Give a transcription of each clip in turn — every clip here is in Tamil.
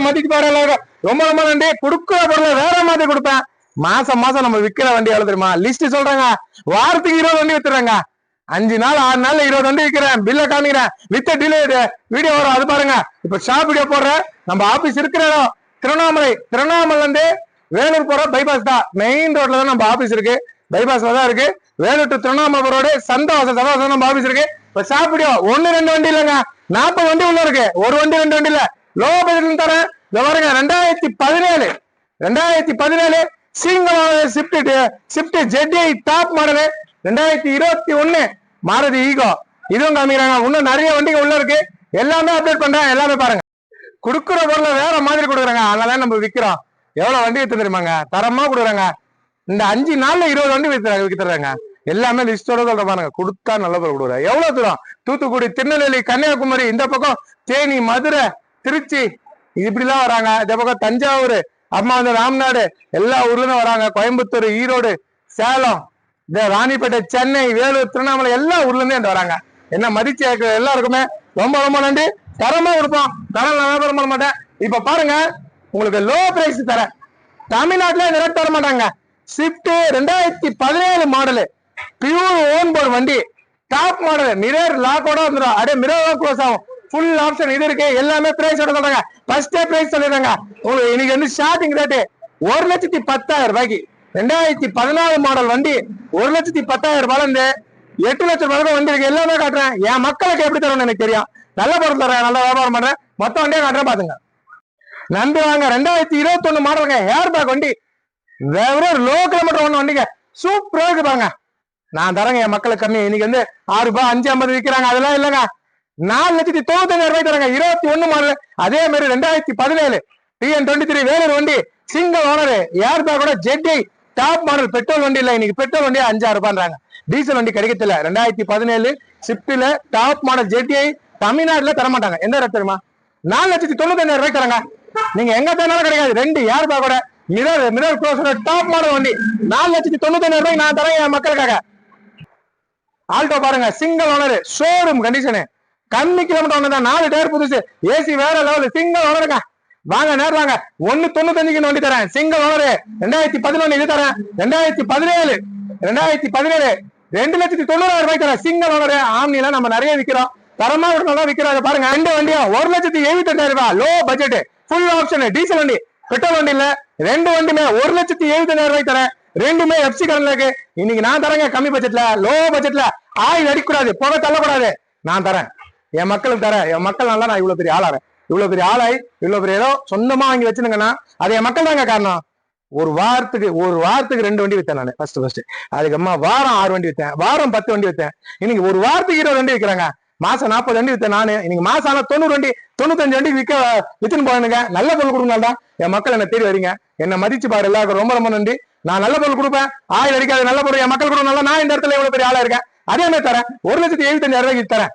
மதிக்கு பாரு. ரொம்ப ரொம்ப நன்றி. கொடுக்குற பொருளை வேற மாதிரி கொடுப்பேன். மாசம் மாசம் நம்ம விக்கிற வண்டி எவ்வளவு தெரியுமா? லிஸ்ட் சொல்றாங்க. வாரத்துக்கு 20 வண்டி வித்துறாங்க. 5 நாள் 6 நாள்ல 20 வண்டி விற்கிறேன். பில்ல காமிக்கிறேன். வித்த டிலே வீடியோ வரும், அது பாருங்க. இப்ப ஷாப் வீடியோ போடுறேன். நம்ம ஆபீஸ் இருக்கிற இடம் திருவண்ணாமலை இருந்து வேலூர் போற பைபாஸ் தான். மெயின் ரோட்ல தான் நம்ம ஆபீஸ் இருக்கு. பைபாஸ்ல தான் இருக்கு. வேலூர் டு திருவண்ணாமலை ரோடு சந்தோஷம் நம்ம ஆபீஸ் இருக்கு. இப்ப ஷாப் வீடியோ 1-2 வண்டி இல்லைங்க, 40 வண்டி உள்ள இருக்கு. ஒரு வண்டி 2 வண்டி இல்ல. லோ பட்ஜெட்ல தரேன். இத பாருங்க, 2017 single Swift jet top model. 2021 Maruti Eeco. இதுவும் காமிக்கிறாங்க. இன்னும் நிறைய வண்டிகள் உள்ள இருக்கு. எல்லாமே அப்டேட் பண்றேன். எல்லாமே பாருங்க. குடுக்குற பொருளை வேற மாதிரி கொடுக்குறாங்க. அதனால நம்ம விக்கிறோம். எவ்வளவு வண்டி வித்து தெரியுமாங்க? தரமா கொடுக்குறாங்க. இந்த 5 நாள்ல 20 வண்டி வித்துறாங்க. எல்லாமே லிஸ்டோட சொல்ற பாருங்க. கொடுத்தா நல்ல பொருள் கொடுக்குறாங்க. எவ்வளவு தூரம்? தூத்துக்குடி, திருநெல்வேலி, கன்னியாகுமரி, இந்த பக்கம் தேனி, மதுரை, திருச்சி, இப்படிலாம் வராங்க. இந்த பக்கம் தஞ்சாவூர், அம்மா வந்து ராம்நாடு, எல்லா ஊர்ல இருந்து வராங்க. கோயம்புத்தூர், ஈரோடு, சேலம், இந்த ராணிப்பேட்டை, சென்னை, வேலூர், திருவண்ணாமலை, எல்லா ஊர்ல இருந்து வராங்க. என்ன மதிச்சு எல்லாருக்குமே ரொம்ப ரொம்ப நன்றி. தரமா கொடுப்போம். தரம் வியாபாரம் பண்ண மாட்டேன். இப்ப பாருங்க, உங்களுக்கு லோ பிரைஸ் தரேன். தமிழ்நாட்டுல இந்த ரேட் தர மாட்டாங்க. Swift 2017 model, pure own board வண்டி, டாப் மாடல், மிரர் லாக்கோட வந்துடும். அப்படியே மிரர் க்ளோஸ் ஆகும். ஃபுல் ஆப்ஷன் இது இருக்கு. எல்லாமே பிரைஸோட சொல்றாங்க. ஃபர்ஸ்டே பிரைஸ் சொல்லிடுறாங்க. உங்களுக்கு இன்னைக்கு வந்து ஸ்டார்டிங் ரேட்டு 1,10,000 ரூபாய்க்கு. 2014 மாடல் வண்டி 1,10,000 ரூபாயில இருந்து 8 லட்சம் ரூபாய் வண்டி இருக்கு. எல்லாமே காட்டுறேன். என் மக்களுக்கு எப்படி தரணும்னு எனக்கு தெரியும். நல்ல பொருள் தரேன், நல்ல வியாபாரம் பண்றேன். மொத்த வண்டியே காட்டுறேன், பாத்துங்க. நன்றி வாங்க. 2021 மாடலுங்க, ஹேர் பேக் வண்டி. வெறும் லோ கிலோமீட்டர் ஒண்ணு வண்டிங்க. சூப்பரா இருக்கு பாருங்க. நான் தரேங்க என் மக்களுக்கு கம்மி. இன்னைக்கு வந்து 6 ரூபாய் 5,50 விற்கிறாங்க. அதெல்லாம் இல்லைங்க. 4,95,000 ரூபாய் தராங்க. 21 மாடல். அதே மாதிரி 2017 TN23 வேலூர் வண்டி, சிங்கிள் ஓனர், ஏர் பேக்கோட ஜெட் டாப் மாடல். பெட்ரோல் வண்டி இல்ல. இன்னைக்கு பெட்ரோல் வண்டி 5,000 ரூபாய்ன்றாங்க. டீசல் வண்டி கிடைக்கல. 2017 ஸ்விஃப்ட்ல டாப் மாடல் ஜெட் தமிழ்நாட்டுல தரமாட்டாங்க. எந்த ரேட் தெரியுமா? 4,95,000 ரூபாய் தராங்க. நீங்க எங்க தேனாலும் கிடைக்காது. 2 ஏர் பேக்கோட மிரர் க்ளோஸோட டாப் மாடல் வண்டி 4,95,000 ரூபாய் நான் தரேன் என் மக்களுக்காக. ஆல்டோ பாருங்க, சிங்கிள் ஓனர், ஷோரூம் கண்டிஷனு, கம்மி கிலோமீட்டர் ஒண்ணுதான். 4 டயர் புதுசு, ஏசி வேற லெவல், சிங்கிள் ஓனருங்க. வாங்க நேரம் வாங்க. 1,95,000 வண்டி தரேன். சிங்கிள் ஓனர் 2011 இது தரேன். 2017 2,90,000 ரூபாய் தரேன். Single owner. ஆம்னில நம்ம நிறைய விற்கிறோம். தரமா விடுறதா விற்கிறாங்க பாருங்க. 2 வண்டியும் 1,78,000 ரூபாய். Low budget, full option, diesel வண்டி, பெட்ரோல் வண்டி இல்ல. 2 வண்டியுமே 1,78,000 ரூபாய் தரேன். ரெண்டுமே எஃப்சி கடன்ல இருக்கு. இன்னைக்கு நான் தரேங்க கம்மி பட்ஜெட்ல, லோ பட்ஜெட்ல. ஆயில் அடிக்கூடாது, புகை தள்ளக்கூடாது. நான் தரேன், என் மக்களுக்கு தரேன். என் மக்கள் நல்லா நான் இவ்வளவு பெரிய ஆளாறேன். இவ்வளவு பெரிய ஆளாய் இவ்வளவு பெரிய ஏதோ சொந்தமா வாங்கி வச்சுருங்கன்னா அது என் மக்கள் தாங்க காரணம். ஒரு வாரத்துக்கு 2 வண்டி வித்தேன் நான் ஃபர்ஸ்ட். அதுக்கப்புறமா வாரம் 6 வண்டி வித்தேன், வாரம் 10 வண்டி வித்தேன். இன்னைக்கு ஒரு வாரத்துக்கு 20 வண்டி விற்கிறாங்க. மாசம் 40 வண்டி வித்தேன் நானு. இன்னைக்கு மாசம் ஆனா 90 வண்டி 95 வண்டி வித்துன்னு போனுங்க. நல்ல பொருள் கொடுங்கதான் என் மக்கள் என்ன தேடி வரீங்க. என்ன மதிச்சு பாரு. எல்லாருக்கும் ரொம்ப ரொம்ப நன்றி. நான் நல்ல பொருள் கொடுப்பேன். ஆயில் அடிக்காது, நல்ல பொருள் என் மக்கள் கொடுங்க. நான் இந்த இடத்துல எவ்வளவு பெரிய ஆளா இருக்கேன். அதே மாதிரி தரேன். 1,75,000 ரூபாய்க்கு தரேன்.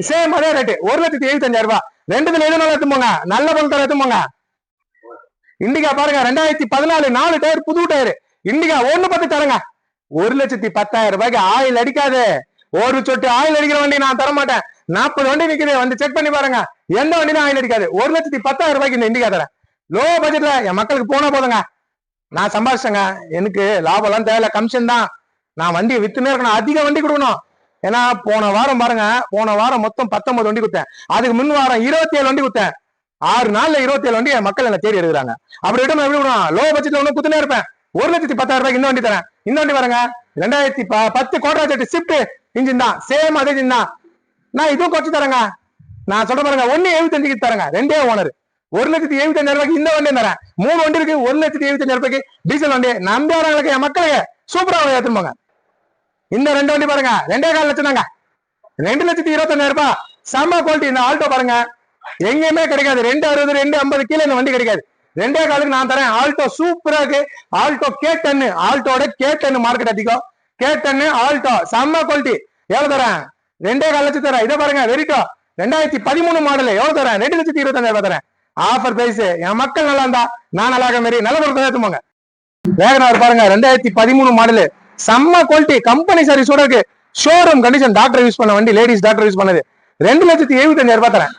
சேம் அதே ரேட்டு 1,75,000 ரூபாய். 2த்துல எது நல்லா எடுத்துப்போங்க. நல்ல பொருள் தர எடுத்துப்போங்க. இண்டிகா பாருங்க, 2014 4 டயர், புது டயர். இண்டிகா 1,10 தரங்க. 1,10,000 ரூபாய்க்கு. ஆயில் அடிக்காது. ஒரு சொட்டு ஆயில் அடிக்கிற வண்டி நான் தர மாட்டேன். 40 வண்டி நிக்குது, வந்து செக் பண்ணி பாருங்க. எந்த வண்டியும் ஆயில் அடிக்காது. 1,10,000 ரூபாய்க்கு இந்த இண்டிகா தரேன். லோ பட்ஜெட்ல என் மக்களுக்கு போனா போதுங்க. நான் சம்பாதிச்சேங்க. எனக்கு லாபம் எல்லாம் தேவையில்ல, கமிஷன் தான். நான் வண்டியை வித்துனே இருக்கணும். அதிக வண்டி கொடுக்கணும். ஏன்னா போன வாரம் பாருங்க, போன வாரம் மொத்தம் 19 வண்டி கொடுத்தேன். அதுக்கு முன் வாரம் 27 வண்டி கொடுத்தேன். 6 நாள்ல 27 வண்டி என் மக்கள் என்ன தேடி எடுக்கிறாங்க. அப்படி விட்டு எப்படி விடுவோம்? லோ பட்ஜெட்ல ஒண்ணு குத்துனே இருப்பேன். 1,10,000 ரூபாய்க்கு இந்த வண்டி தரேன். இந்த வண்டி பாருங்க, 2010 கோட்ரா ஜெட் ஸ்விஃப்ட் இன்ஜின் தான், சேம் அதே இன்ஜின் தான். நான் இதுவும் குறைச்சு தரேங்க. நான் சொல்ற பாருங்க, 1,75,000 தரேங்க. 2 ஓனர். 1,75,000 ரூபாய்க்கு இந்த வண்டி தரேன். 3 வண்டி இருக்கு. 1,75,000 ரூபாய்க்கு டீசல் வண்டி. நம்பியாரங்களுக்கு என் மக்களுக்கு சூப்பரா ஏற்றுப்பாங்க. இந்த 2 வண்டி பாருங்க, 2,4 லட்சம் தாங்க. 2,25,000 ரூபாய். செம்ம குவாலிட்டி. இந்த ஆல்டோ பாருங்க, எங்கேயுமே கிடைக்காது. 2,60 2,50 கீழே இந்த வண்டி கிடைக்காது. 2,4 நான் தரேன். ஆல்டோ சூப்பரா இருக்கு. Alto K10. ஆல்டோட K10 மார்க்கெட் அதிகம். K10 ஆல்டோ செம்ம குவாலிட்டி. எவ்வளவு தரேன்? 2,4 லட்சம் தரேன். இதை பாருங்க, வெரிட்டோ 2013 மாடல். எவ்வளவு தரேன்? 2,25,000 ரூபாய் தரேன். Offer price. என் மக்கள் நல்லா இருந்தா நான் நல்லா இருக்க மாதிரி நல்ல பொருள் ஏற்றுமாங்க. வேகனார் பாருங்க, 2013 மாடல். செம்ம குவாலிட்டி, கம்பெனி சர்வீஸோட இருக்கு. Showroom condition. டாக்டர் யூஸ் பண்ண வண்டி, லேடிஸ் டாக்டர் யூஸ் பண்ணது. 2,75,000 ரூபாய் தரேன்.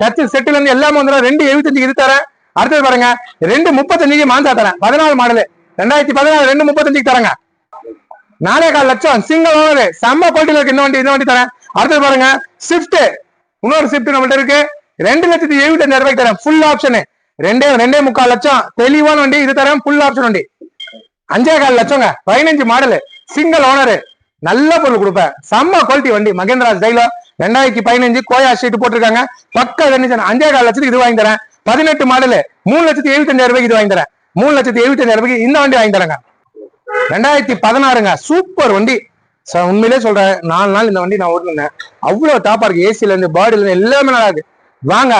டச் செட்டுல இருந்து எல்லாமே வந்துடும். 2.75 இது தரேன். அடுத்தது பாருங்க 2.35 மாந்தா தரேன். 14 மாடலு 2014 2.35 தரேங்க. 4.25 லட்சம் சிங்கிள் ஓனர் செம்ம குவாலிட்டியில இருக்கு. இந்த வண்டி தரேன். அடுத்தது பாருங்க ஸ்விஃப்ட், இன்னொரு ஸ்விஃப்ட் நம்மள்ட்ட இருக்கு. 2,75,000 ரூபாய்க்கு தரேன். ஃபுல் ஆப்ஷன் 2.25 லட்சம் தெளிவான வண்டி இது தரேன். ஃபுல் ஆப்ஷன் வண்டி 5.25 லட்சங்க. 15 மாடலு சிங்கிள் ஓனர் நல்ல பொருள் கொடுப்பேன். செம்ம குவாலிட்டி வண்டி மகேந்திரா ஸ்டைலோ 2015 கோயா ஷீட் போட்டிருக்காங்க. பக்கா கண்டிஷன் 5.25 லட்சத்துக்கு இது வாங்கி தரேன். 18 மாடலு 3,75,000 ரூபாய்க்கு இது வாங்கி தரேன். 3,75,000 ரூபாய்க்கு இந்த வண்டி வாங்கி தரேங்க. 2016ங்க சூப்பர் வண்டி. உண்மையிலே சொல்றேன் 4 நாள் இந்த வண்டி நான் ஓட்டுனேன். அவ்வளவு டாப்பா இருக்கு. ஏசில இருந்து பாடியில இருந்து எல்லாமே நல்லா இருக்கு. வாங்க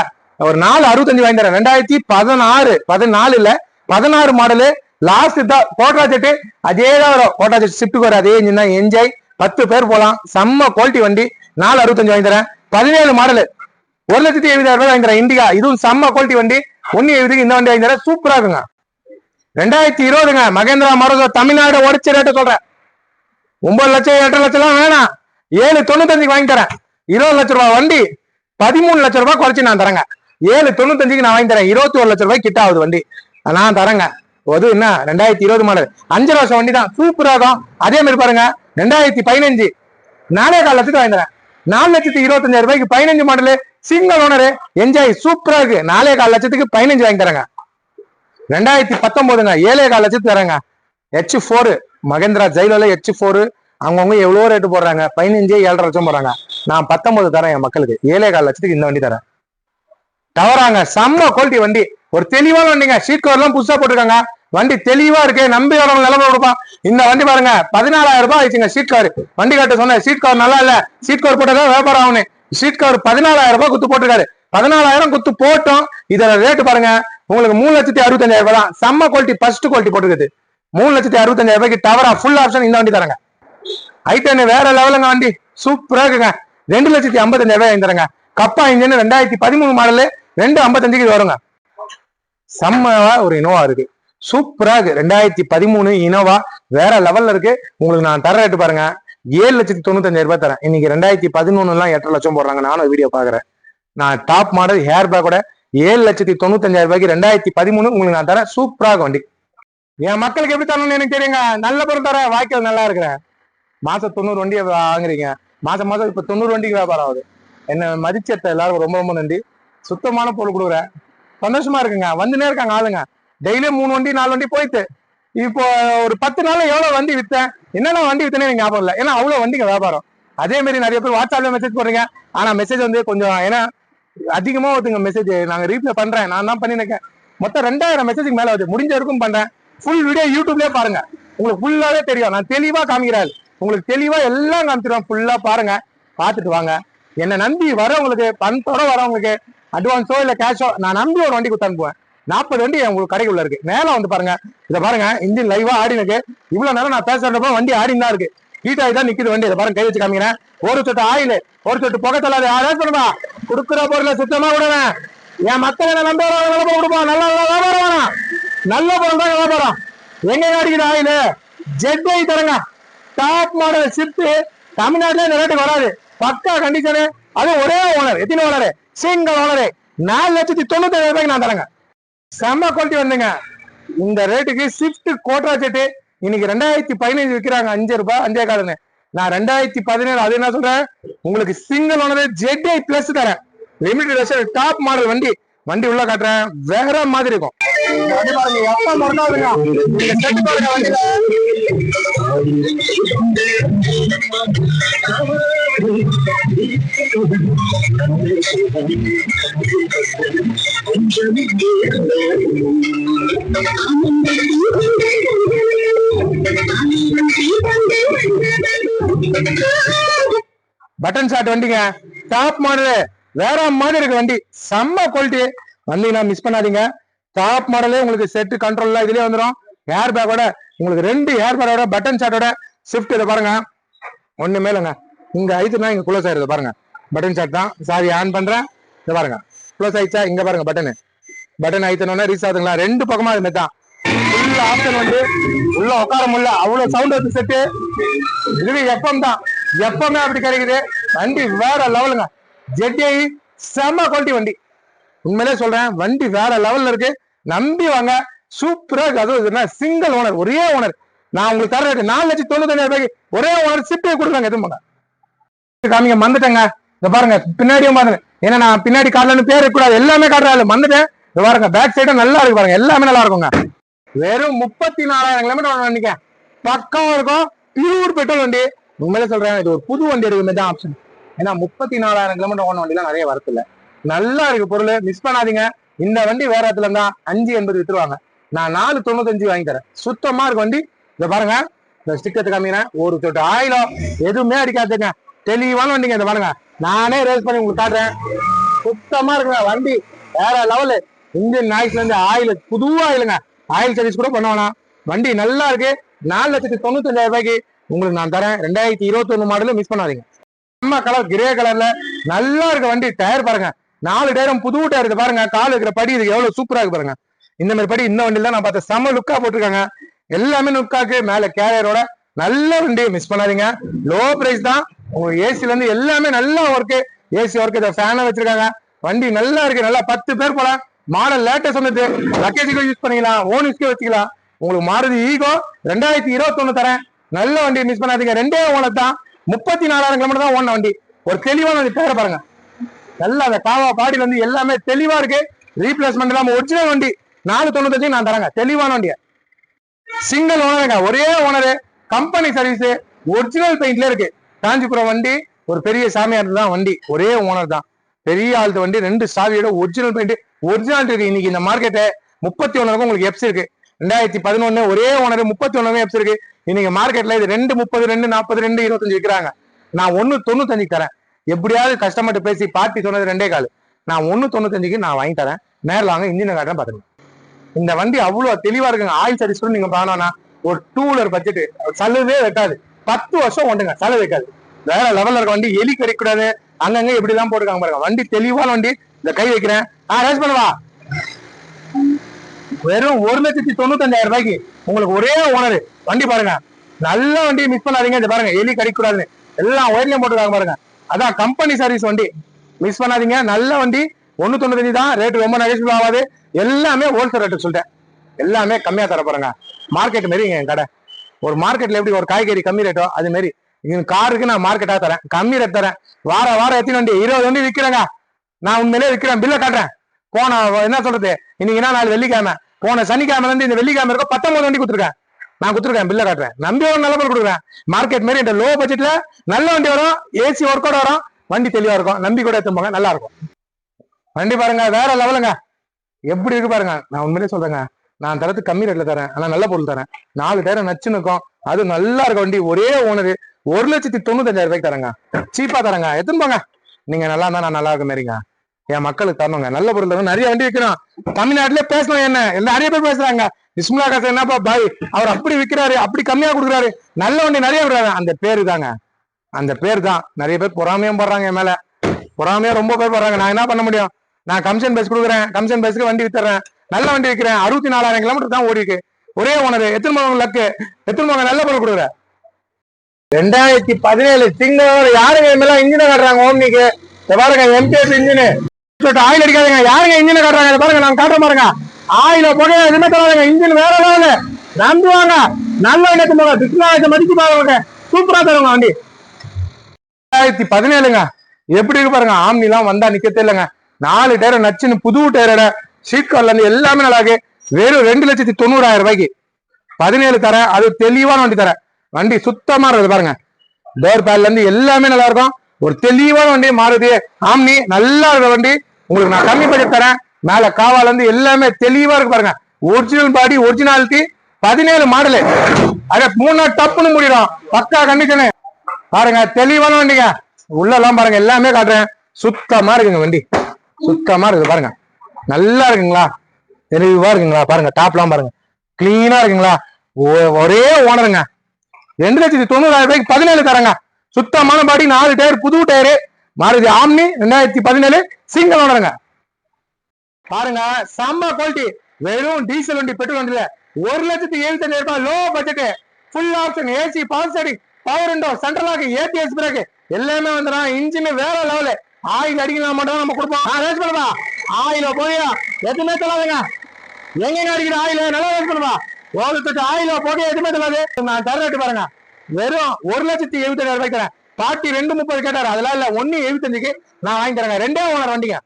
ஒரு 4.65 வாங்கி தரேன். 2014 இல்ல 16 மாடலு லாஸ்ட் தான் கோட்ரா செட்டு. அதேதான் வரும். கோட்ரா செட் ஷிஃப்ட்டுக்கு வரும். அதே இன்ஜின் தான். என்ஜாய் 10 பேர் போலாம். செம்ம குவாலிட்டி வண்டி. 4.65 வாங்கி தரேன். 17 மாடலு 1,70,000 ரூபாய் வாங்கி தரேன். இண்டிகா இதுவும் செம்ம குவாலிட்டி வண்டி. 1.70க்கு இந்த வண்டி வாங்கி தரேன். சூப்பரா இருக்குங்க. 2020ங்க மகேந்திரா மரோசோ தமிழ்நாடு உடச்ச ரேட்டை சொல்றேன். 9 லட்சம் 8 லட்சம் எல்லாம் வேணாம். 7.95 வாங்கி தரேன். 20 லட்சம் ரூபாய் வண்டி 13 லட்சம் ரூபாய் குறைச்சு நான் தரேங்க. 7.95 நான் வாங்கி தரேன். 21 லட்சம் ரூபாய் கிட்ட ஆகுது வண்டி நான் தரேங்க. அது என்ன 2020 மாடல் 5 வருஷம் வண்டி தான். சூப்பரா இருக்கும். அதே மாதிரி பாருங்க 2015 4.25 லட்சத்துக்கு வாங்கி தரேன். 4,25,000 ரூபாய்க்கு 15 மாடலு சிங்கிள் ஓனரு என்ஜாய் சூப்பரா இருக்கு. 4.25 லட்சத்துக்கு 15 வாங்கி தரேங்க. 2019ங்க 7.25 லட்சத்துக்கு தரேங்க. H4 மகேந்திரா ஜெயிலோல H4 அவங்கவுங்க எவ்வளோ ரேட்டு போடுறாங்க. 15 7.5 லட்சம் போடுறாங்க. நான் 19 தரேன் என் மக்களுக்கு. 7.25 லட்சத்துக்கு இந்த வண்டி தரேன். டவராங்க செம்ம குவாலிட்டி வண்டி. ஒரு தெளிவான வண்டிங்க. ஷீட் கவர் எல்லாம் புதுசா போட்டிருக்காங்க. வண்டி தெளிவா இருக்கு. நம்பி வரவங்க நிலம கொடுப்பான். இந்த வண்டி பாருங்க 14,000 ரூபாய் ஆயிடுச்சுங்க. ஷீட் கவர் வண்டி காட்ட சொன்னேன். ஷீட் கவர் நல்லா இல்ல. ஷீட் கவர் போட்டதான் வியாபாரம் ஆகணும். ஷீட் கவர் 14,000 ரூபாய் குத்து போட்டிருக்காரு. 14,000 குத்து போட்டோம். இதோட ரேட்டு பாருங்க உங்களுக்கு 3,65,000 ரூபாய் தான். செம்ம குவாலிட்டி ஃபர்ஸ்ட் குவாலிட்டி போட்டுருக்குது. 3,65,000 ரூபாய்க்கு டவரா ஃபுல் ஆப்ஷன் இந்த வண்டி தரங்க. ஐட்டன் வேற லெவலுங்க வண்டி. சூப்பரா இருக்குங்க. 2,55,000 ரூபாய் வாங்கி தரங்க. கப்பா இன்ஜின் 2013 மாடலு 2.55க்கு வருங்க. செம்மவா ஒரு இனோவா இருக்கு. சூப்பரா இருக்கு. 2013 இனோவா வேற லெவல்ல இருக்கு. உங்களுக்கு நான் தர ரேட்டு பாருங்க 7,95,000 ரூபாய் தரேன். இன்னைக்கு 2011 எல்லாம் 8 லட்சம் போடுறாங்க. நானும் வீடியோ பாக்குறேன். நான் டாப் மாடல் ஹேர் பேக்கோட 7,95,000 ரூபாய்க்கு 2013 உங்களுக்கு நான் தரேன். சூப்பரா இருக்கு வண்டி. என் மக்களுக்கு எப்படி தரணும்னு எனக்கு தெரியுங்க. நல்ல பொருள் தர வாய்க்கால் நல்லா இருக்கிறேன். மாசம் 90 வண்டியை வாங்குறீங்க. மாசம் இப்ப 90 வண்டிக்கு வியாபாரம் ஆகுது. என்ன மதிச்சத்தை எல்லாரும் ரொம்ப ரொம்ப நன்றி. சுத்தமான பொருள் கொடுக்குறேன். சந்தோஷமா இருக்குங்க. வந்துனே இருக்காங்க ஆளுங்க. டெய்லியும் 3 வண்டி 4 வண்டி போயிட்டு இப்போ ஒரு 10 நாள்ல எவ்வளவு வண்டி வித்தேன் என்னென்ன வண்டி வித்தனே எனக்கு ஞாபகம் இல்லை. ஏன்னா அவ்வளவு வண்டிங்க வியாபாரம். அதே மாதிரி நிறைய பேர் வாட்ஸ்அப்ல மெசேஜ் போடுறீங்க. ஆனா மெசேஜ் வந்து கொஞ்சம் ஏன்னா அதிகமா வருதுங்க மெசேஜ். நாங்க ரீப்ளை பண்றேன். நான் தான் பண்ணிருக்கேன். மொத்தம் 2000 மெசேஜுக்கு மேல வருது. முடிஞ்ச வரைக்கும் பண்றேன். ஃபுல் வீடியோ யூடியூப்லயே பாருங்க. உங்களுக்கு ஃபுல்லாவே தெரியும். நான் தெளிவா காமிக்கிறாரு. உங்களுக்கு தெளிவா எல்லாம் காமிச்சிருவேன். ஃபுல்லா பாருங்க. பார்த்துட்டு வாங்க. என்ன நம்பி வரவங்களுக்கு பணத்தோட வரவங்களுக்கு அட்வான்ஸோ இல்ல கேஷோ நான் நம்பி ஒரு வண்டி கொடுத்து அனுப்புவேன். 40 வண்டி உங்களுக்கு கடைக்குள்ள இருக்கு. மேல வந்து பாருங்க. இதை பாருங்க இன்ஜின் லைவா ஆடினுக்கு. இவ்வளவு நேரம் நான் பேசுறப்ப வண்டி ஆடின்னு தான் இருக்கு. ஹீட் ஆகி தான் நிக்குது வண்டி. இதை பாருங்க கை வச்சு காமிக்கிறேன். ஒரு சொட்டு ஆயில் ஒரு சொட்டு புகை தள்ளாது. யாராவது பண்ணுவா கொடுக்குற பொருளை சுத்தமா விடுவேன். என் மக்கள் என்ன நம்ப கொடுப்பான். நல்ல வியாபாரம் வேணாம். நல்ல பொருள் தான் வியாபாரம். எங்க அடிக்குது ஆயில் ஜெட் ஆகி தரங்க. டாப் மாடல் ஷிஃப்ட் தமிழ்நாட்டுல இந்த ரேட்டுக்கு வராது. பக்கா கண்டிஷனு. அது ஒரே ஓனர். எத்தனை ஓனரு சிங்கிள் ஓனரு 4,95,000 ரூபாய்க்கு நான் தரேங்க. செம்ம குவாலிட்டி வந்துங்க. இந்த ரேட்டுக்கு ஷிஃப்ட் கோட்ரா செட்டு இன்னைக்கு 2015 விற்கிறாங்க 5 ரூபாய் 5.25. நான் 2017 அது என்ன சொல்றேன் உங்களுக்கு சிங்கிள் ஓனரு ஜெட் பிளஸ் தரேன். லிமிடெட் டாப் மாடல் வண்டி. வண்டி உள்ள காட்டுறேன். வேற மாதிரி இருக்கும். பட்டன் ஷாட் வண்டிங்க. டாப் மாடலு வேற மாதிரி இருக்கு வண்டி. செம்ம குவாலிட்டி. வந்தீங்கன்னா மிஸ் பண்ணாதீங்க. டாப் மாடலே உங்களுக்கு செட் கண்ட்ரோல் இதுலயே வந்துடும். ஹேர் பேக்கோட உங்களுக்கு 2 ஹேர் பேக்கோட பட்டன் ஷாட்டோட ஷிஃப்ட். இதை பாருங்க ஒண்ணு மேலங்க. இங்க ஐத்துனா இங்க குளோஸ் ஆயிருது பாருங்க. பட்டன் ஷாட் தான். சாரி ஆன் பண்றேன். இதை பாருங்க க்ளோஸ் ஆயிடுச்சா. இங்க பாருங்க பட்டன் ஐத்தனோட ரீச் ஆகுதுங்களா. 2 பக்கமா இது தான் ஃபுல் ஆப்ஷன் வந்து உள்ள உட்கார முடியல. அவ்வளவு சவுண்ட் வந்து செட்டு. இது எஃப்எம் தான். எஃப்எம் அப்படி கிடைக்குது. வண்டி வேற லெவலுங்க. ஜெட்டி செம்ம குவாலிட்டி வண்டி. உண்மையிலே சொல்றேன், வண்டி வேற லெவல்ல இருக்கு. நம்பி வாங்க, சூப்பரா இருக்கு. அதுவும் சிங்கிள் ஓனர், ஒரே ஓனர். நான் உங்களுக்கு தர ரேட்டு 4,95,000 ஒரே ஓனர். சிப்பே கொடுக்குறாங்க. எதுவும் பண்ண காமிங்க, மந்துட்டேங்க. இத பாருங்க, பின்னாடியும் பாருங்க. ஏன்னா நான் பின்னாடி காட்டலன்னு பேர் இருக்கக்கூடாது, எல்லாமே காட்டுறாரு. மந்துட்டேன். இத பாருங்க, பேக் சைடும் நல்லா இருக்கு பாருங்க, எல்லாமே நல்லா இருக்குங்க. வெறும் 34,000 கிலோமீட்டர் வண்டிங்க, பக்கம் இருக்கும். பியூர் பெட்ரோல் வண்டி. உண்மையிலே சொல்றேன், இது ஒரு புது வண்டி எடுக்குமே தான் ஆப்ஷன். ஏன்னா 34,000 கிலோமீட்டர் ஓன வண்டிலாம் நிறைய வரத்துல. நல்லா இருக்கு பொருள், மிஸ் பண்ணாதீங்க. இந்த வண்டி வேற இடத்துல இருந்தா 5,80 வித்துருவாங்க. நான் 4,95 வாங்கி தரேன். சுத்தமா இருக்கு வண்டி. இத பாருங்க, இந்த ஸ்டிக்கர் காமிக்கிறேன். ஒரு சொட்டு ஆயிலோ எதுவுமே அடிக்காதுங்க, தெளிவான வண்டிங்க. இதை பாருங்க, நானே ரேஸ் பண்ணி உங்களுக்கு காட்டுறேன். சுத்தமா இருக்குங்க வண்டி, வேற லெவலு. இன்ஜின் நாய்ஸ்ல இருந்து ஆயில், புது ஆயிலுங்க. ஆயில் சர்வீஸ் கூட பண்ணுவானா. வண்டி நல்லா இருக்கு. 4,95,000 உங்களுக்கு நான் தரேன். 2021 மாடலு, மிஸ் பண்ணாதீங்க. நம்ம கலர் கிரே கலர்ல நல்லா இருக்கு வண்டி. டயர் பாருங்க, 4 டயரும் புது டயர். இது பாருங்க, கால் இருக்கிற படி இதுக்கு எவ்வளவு சூப்பரா இருக்கு பாருங்க. இந்த மாதிரி படி இந்த வண்டியில நான் பார்த்தேன், செம லுக்கா போட்டிருக்காங்க. எல்லாமே லுக்காக்கு மேல கேரியரோட நல்ல வண்டி, மிஸ் பண்ணாதீங்க. லோ பிரைஸ் தான். உங்களுக்கு ஏசில இருந்து எல்லாமே நல்லா ஒர்க்கு. ஏசி ஒர்க், இதை ஃபேனை வச்சிருக்காங்க. வண்டி நல்லா இருக்கு, நல்லா 10 பேர் போல. மாடல் லேட்டஸ்ட் வந்துட்டு லக்கேஜுக்கு யூஸ் பண்ணிக்கலாம், ஓன் யூஸ்க்கு வச்சுக்கலாம். உங்களுக்கு மாருதி ஈகோ 2021 தரேன். நல்ல வண்டி, மிஸ் பண்ணாதீங்க. 2 ஓனர் தான், 34,000 கிலோமீட்டர் தான் ஓன வண்டி. ஒரு தெளிவான வண்டி. டயர் பாருங்க, நல்லா அந்த காவா பாடியில இருந்து எல்லாமே தெளிவா இருக்கு. ரீப்ளேஸ்மெண்ட் இல்லாம ஒரிஜினல் வண்டி. 4,95 நான் தரேங்க, தெளிவான வண்டிய. சிங்கிள் ஓனருங்க, ஒரே ஓனரு, கம்பெனி சர்வீஸ், ஒரிஜினல் பெயிண்ட்ல இருக்கு. காஞ்சிபுரம் வண்டி, ஒரு பெரிய சாமியார் தான் வண்டி, ஒரே ஓனர் தான். பெரிய ஆளுது வண்டி, 2 சாவியோட ஒரிஜினல் பெயிண்ட், ஒரிஜினல் இருக்கு. இன்னைக்கு இந்த மார்க்கெட்டு 31 உங்களுக்கு எப்ஸ் இருக்கு. 2011 ஒரே ஓனர், 31 எப்ஸ் இருக்கு. இன்னைக்கு மார்க்கெட்ல இது 230, 240, 225 விற்கிறாங்க. நான் 1,95 தரேன். எப்படியாவது கஸ்டமர்கிட்ட பேசி, பார்ட்டி சொன்னது 2.25, நான் 1,95 நான் வாங்கி தரேன். நேரில் வாங்க, இன்ஜினை காட்டுறேன் பாத்துருங்க. இந்த வண்டி அவ்வளவு தெளிவா இருக்குங்க. ஆயில் சர்வீஸ் கூட நீங்க பண்ணோம்னா ஒரு 2 வீலர் பட்ஜெட், சலுவே வைக்காது. 10 வருஷம் ஓட்டுங்க, சலுவை வைக்காது. வேற லெவல்ல இருக்க வண்டி, எலி கடிக்கூடாது. அங்கங்க எப்படிதான் போட்டுருக்காங்க பாருங்க. வண்டி தெளிவான வண்டி. இந்த கை வைக்கிறேன், ரேஸ் பண்ணுவா. வெறும் 1,95,000 உங்களுக்கு ஒரே ஓனர். வண்டி பாருங்க, நல்ல வண்டி, மிஸ் பண்ணாதீங்க. இது பாருங்க, எலி கடிக்கூடாதுன்னு எல்லாம் ஒயர்லயும் போட்டுருக்காங்க பாருங்க. அதான் கம்பெனி சர்வீஸ் வண்டி, மிஸ் பண்ணாதீங்க. நல்ல வண்டி. 1,95 தான் ரேட்டு, ரொம்ப நெகட்டிவ் ஆகாது. எல்லாமே ஹோல்சேல் ரேட்டு சொல்லிட்டேன், எல்லாமே கம்மியா தர போறேங்க. மார்க்கெட் மாரி என் கடை. ஒரு மார்க்கெட்ல எப்படி ஒரு காய்கறி கம்மி ரேட்டோ அது மாதிரி காருக்கு நான் மார்க்கெட்டா தரேன், கம்மி ரேட் தரேன். வாரம் எத்தனை வண்டி? 20 வண்டி விற்கிறேங்க. நான் உண்மையிலே விற்கிறேன், பில்ல காட்டுறேன். போன என்ன சொல்றது, இன்னைக்கு என்ன நாள்? வெள்ளிக்கிழமை. போன சனிக்கிழமை இருந்து இந்த வெள்ளிக்கிழமை இருக்கும் 19 வண்டி கொடுத்துருக்கேன். நான் கொடுத்துருக்கேன், பில்ல காட்டுறேன். நம்பி ஒரு நல்ல பொருள் கொடுக்குறேன். மார்க்கெட் மாதிரி இந்த லோ பட்ஜெட்ல நல்ல வண்டி வரும், ஏசி ஒர்க்கோட வரும், வண்டி தெளிவா இருக்கும். நம்பி கூட எடுத்துப்பாங்க, நல்லா இருக்கும். வண்டி பாருங்க, வேற லெவலுங்க. எப்படி இருக்கு பாருங்க. நான் உண்மையிலே சொல்றேங்க, நான் தரத்து கம்மி ரேட்ல தரேன், ஆனா நல்ல பொருள் தரேன். 4 டயர் நச்சுன்னு இருக்கும். அது நல்லா இருக்க வண்டி, ஒரே ஓனரு. 1,95,000 தரேங்க, சீப்பா தரேங்க. எத்தனை போங்க, நீங்க நல்லா இருந்தா நான் நல்லா இருக்க மாதிரிங்க. என் மக்களுக்கு தரணுங்க, நல்ல பொருள் தரணும். நிறைய வண்டி விற்கணும். தமிழ்நாட்டிலே பேசணும், என்ன நிறைய பேர் பேசுறாங்க. பிஸ்மில்லா காசு என்னப்பா பாய், அவர் அப்படி விற்கிறாரு, அப்படி கம்மியா கொடுக்குறாரு, நல்ல வண்டி நிறைய விடுறாரு. அந்த பேரு தாங்க, அந்த பேர் தான். நிறைய பேர் பொறாமையும் போடுறாங்க என் மேல, பொறாமையா ரொம்ப பேர் போடுறாங்க. நான் என்ன பண்ண முடியும்? நான் கமிஷன் பேஸ் கொடுக்குறேன், கமிஷன் பேஸ்க்கு வண்டி வித்துறேன், நல்ல வண்டி விற்கிறேன். 64,000 கிலோமீட்டர் தான் ஓடி இருக்கு, ஒரே ஓனர். எத்தனை போங்க லக்கு, எத்தனை போங்க நல்ல பொருள் கொடுக்குற. 2017 சிங்கிள் யாருங்க மேல இன்ஜினை காட்டுறாங்க? ஓம்னிக்கு பாருங்க, எம்டிஎஸ் இன்ஜின். ஆயில் அடிக்காதுங்க, யாருங்க இன்ஜினை காட்டுறாங்க? பாருங்க, நான் காட்டுற பாருங்க. ஆயில போக எதுவுமே தராதுங்க, இன்ஜின் வேற லெவலு. நம்புவாங்க, நல்ல வண்டி போங்க. பிஸ்மில்லா மதிச்சு பாருங்க, சூப்பரா தருவாங்க வண்டி. 2017ங்க, எப்படி இருக்கு பாருங்க. ஆம்னி எல்லாம் வந்தா நிக்கத்தே இல்லைங்க. 4 டயர் நச்சுன்னு, புது டயரோட, சீட் கவர்ல இருந்து எல்லாமே நல்லா இருக்கு. வெறும் 2,90,000 17 தரேன். அது தெளிவான வண்டி தரேன். வண்டி சுத்தமா இருக்குது பாருங்க. டோர் பேட்ல இருந்து எல்லாமே நல்லா இருக்கும். ஒரு தெளிவான வண்டி, மாருதி ஆம்னி, நல்லா இருக்கிற வண்டி. உங்களுக்கு நான் கம்மி பட்ஜெட் தரேன். மேல காவால இருந்து எல்லாமே தெளிவா இருக்கு பாருங்க. ஒரிஜினல் பாடி, ஒரிஜினாலிட்டி. 17 மாடலு, அத 3 டப்புன்னு முடிடும். பக்கா கண்டிஷனு பாருங்க, தெளிவான வண்டிங்க. உள்ள எல்லாம் பாருங்க, எல்லாமே காட்டுறேன். சுத்தமா இருக்குங்க வண்டி, சுத்தமா இருக்குது பாருங்க. நல்லா இருக்குங்களா, தெளிவா இருக்குங்களா பாருங்க. டாப்லாம் பாருங்க, கிளீனா இருக்குங்களா. ஒரே ஓனருங்க. 2,90,000 17 தரங்க. சுத்தமான பாடி, 4 டயர், புது டயரு, மாருதி ஆம்னி 2017 சிங்கிள் ஓனருங்க. பாருங்க, செம்ம குவாலிட்டி. வெறும் டீசல் வண்டி, பெட்ரோல் வண்டியில 1,75,000 low budget. Full option, AC, power steering, power window, central lock, ABS brake எல்லாமே வந்துடும். இன்ஜின் வேற லெவலு. ஆயில் அடிக்கலாம் மட்டும் நம்ம கொடுப்போம். ரேஸ் பண்ணுவா, ஆயில போய் எதுவுமே சொல்லாதுங்க. எங்க அடிக்கிற ஆயில நல்லா பண்ணுவா. ஓலத்துட்டு ஆயில போக எதுவுமே சொல்லாது. நான் தர ரேட்டு பாருங்க, வெறும் 1,75,000 ரூபாய்க்கு தரேன். பாட்டி 2,30 கேட்டாரு, அதெல்லாம் இல்ல 1,75க்கு நான் வாங்கி தரேங்க. 2 ஓனர் வண்டிங்க.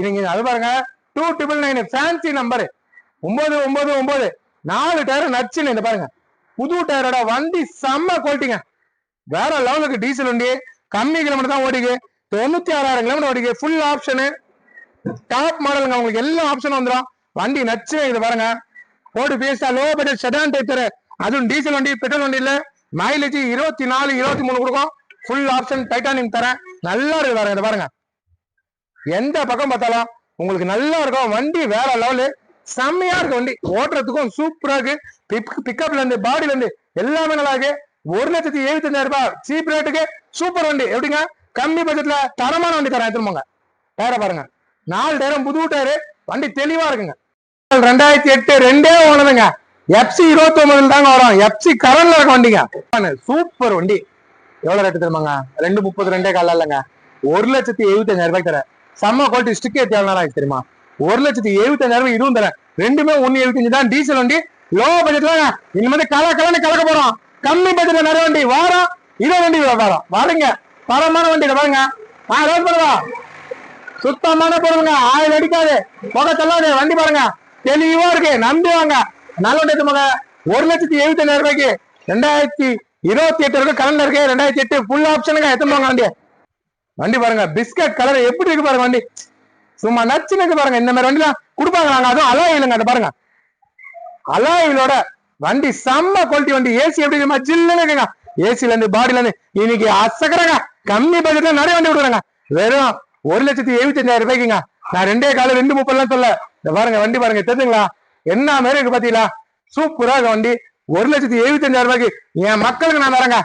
இருங்க அது பாருங்க, 299 ஃபேன்சி நம்பர் 999 4 டயர் நச்சுன்னு. இந்த பாருங்க புது டயரோட வண்டி, செம்ம குவாலிட்டிங்க, வேற லெவலுக்கு. டீசல் வண்டி, கம்மி கிலோமீட்டர் தான் ஓடிக்கு, 96,000 கிலோமீட்டர் ஓடிக்கு. ஃபுல் ஆப்ஷனு, டாப் மாடலுங்க. உங்களுக்கு எல்லா ஆப்ஷனும் வந்துடும். வண்டி நச்சு. இது பாருங்க போட்டு பேசா லோ பட்ஜெட் செடான் டைப் தர, அதுவும் டீசல் வண்டி, பெட்ரோல் வண்டி இல்ல. மைலேஜ் 24 23 கொடுக்கும். ஃபுல் ஆப்ஷன் டைட்டானியம் தரேன். நல்லா இருக்கு பாருங்க. இதை பாருங்க, எந்த பக்கம் பார்த்தாலும் உங்களுக்கு நல்லா இருக்கும். வண்டி வேற லெவலு, செம்மையா இருக்கு. வண்டி ஓட்டுறதுக்கும் சூப்பரா இருக்கு. பிக்கப்ல இருந்து பாடியில இருந்து எல்லாமே நல்லா இருக்கு. 1,75,000 ரூபாய் சீப் ரேட்டுக்கு சூப்பர் வண்டி. எப்படிங்க, கம்மி பட்ஜெட்ல தரமான வண்டி தரேன். எடுத்துருவாங்க. டயரை பாருங்க, 4 டயரும் புது டயரு. வண்டி தெளிவா இருக்குங்க. 2008 2 ஓனருங்க. FC 29 தாங்க வரும். FC கரண்ட்ல இருக்க வண்டிங்க. சூப்பர் வண்டி. எவ்வளவு ரேட்டு தருமாங்க? 2,32 கால இல்லைங்க, 1,75,000 ரூபாய்க்கு தரேன். செம்ம குவாலிட்டி. ஸ்டிக்கே தேவையான தெரியுமா? 1,75,000 இதுவும் தரேன். ரெண்டுமே 1,75 தான். டீசல் வண்டி, லோ பட்ஜெட்ல இந்த மாதிரி கலன்னு கலக்க போறோம். கம்மி பட்ஜெட்ல நிறைய வண்டி வாரம். இதே வண்டி வியாபாரம் வாருங்க. தரமான வண்டி பாருங்க. பண்ணுவா, சுத்தமான பொருளுங்க. ஆயில் அடிக்காது, புகை தள்ளாது. வண்டி பாருங்க தெளிவா இருக்கு, நம்பி வாங்க. நல்ல வண்டி மக. 1,75,000 ரூபாய்க்கு 2028 இருக்கு, கரண்ட்ல இருக்கு. 2008 ஃபுல் ஆப்ஷனுங்க. எத்தனை வண்டி. வண்டி பாருங்க, பிஸ்கட் கலர் எப்படி இருக்கு பாருங்க. வண்டி சும்மா நச்சுன்னு பாருங்க. இந்த மாதிரி வண்டிலாம் கொடுப்பாங்க நாங்க. அதுவும் அலாயிலுங்க. அதை பாருங்க, அலாயிலோட வண்டி செம்ம குவாலிட்டி வண்டி. ஏசி எப்படி இருக்குமா, ஜில்லுன்னு இருக்குங்க. ஏசில இருந்து பாடியில இருந்து இன்னைக்கு அசக்கறங்க. கம்மி பட்ஜெட்ல நிறைய வண்டி விடுறாங்க. வெறும் 1,75,000 ரூபாய்க்குங்க. நான் 2,30 சொல்ல. இந்த பாருங்க வண்டி பாருங்க, தெரிஞ்சுங்களா என்ன மாதிரி இருக்கு பாத்தீங்களா? சூப்பரா இருக்கு வண்டி. 1,75,000 ரூபாய்க்கு என் மக்களுக்கு நான் தரேங்க.